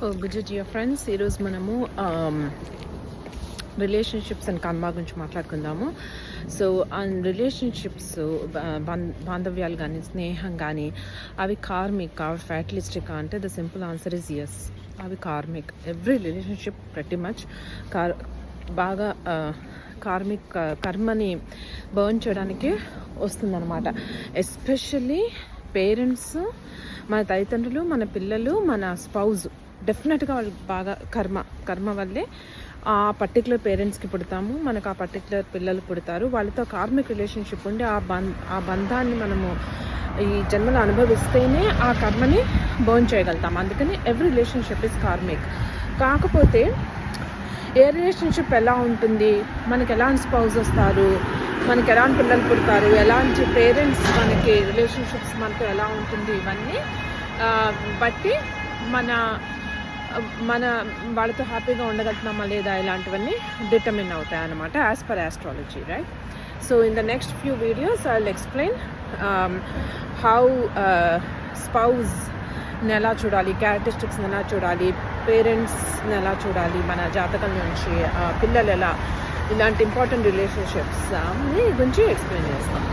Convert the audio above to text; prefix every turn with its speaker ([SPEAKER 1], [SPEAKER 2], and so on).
[SPEAKER 1] Good dear friends, ఈరోజు మనము relationships and కర్మ గురించి మాట్లాడుకుందాము. సో రిలేషన్షిప్స్, బాంధవ్యాలు కానీ స్నేహం కానీ అవి కార్మిక్, అవి ఫ్యాటలిస్టిక్ అంటే the simple answer is yes. అవి కార్మిక్. ఎవ్రీ రిలేషన్షిప్ ప్రతి మచ్ బాగా కార్మిక్ కర్మని బర్న్ చేయడానికి వస్తుందన్నమాట. ఎస్పెషల్లీ పేరెంట్స్, మన తల్లిదండ్రులు, మన పిల్లలు, మన స్పౌజ్, డెఫినెట్గా వాళ్ళు బాగా కర్మ వల్లే ఆ పర్టికులర్ పేరెంట్స్కి పుడతాము, మనకు ఆ పర్టికులర్ పిల్లలు పుడతారు. వాళ్ళతో కార్మిక్ రిలేషన్షిప్ ఉండి ఆ బంధాన్ని మనము ఈ జన్మలో అనుభవిస్తేనే ఆ కర్మని బర్న్ చేయగలుగుతాం. అందుకని ఎవ్రీ రిలేషన్షిప్ ఇస్ కార్మిక్. కాకపోతే ఏ రిలేషన్షిప్ ఎలా ఉంటుంది, మనకి ఎలాంటి స్పౌజ్ వస్తారు, మనకి ఎలాంటి పిల్లలు పుడతారు, ఎలాంటి పేరెంట్స్, మనకి రిలేషన్షిప్స్ మనతో ఎలా ఉంటుంది, ఇవన్నీ బట్టి మన వాళ్ళతో హ్యాపీగా ఉండగలుగుతున్నామా లేదా ఇలాంటివన్నీ డిటర్మిన్ అవుతాయి అన్నమాట, as per astrology, right? So in the next few videos I will explain how స్పౌజ్ని ఎలా చూడాలి, క్యారెక్టరిస్టిక్స్ని ఎలా చూడాలి, పేరెంట్స్ని ఎలా చూడాలి, మన జాతకం నుంచి పిల్లలు ఎలా, ఇలాంటి ఇంపార్టెంట్ రిలేషన్షిప్స్ గురించి ఎక్స్ప్లెయిన్ చేస్తాం.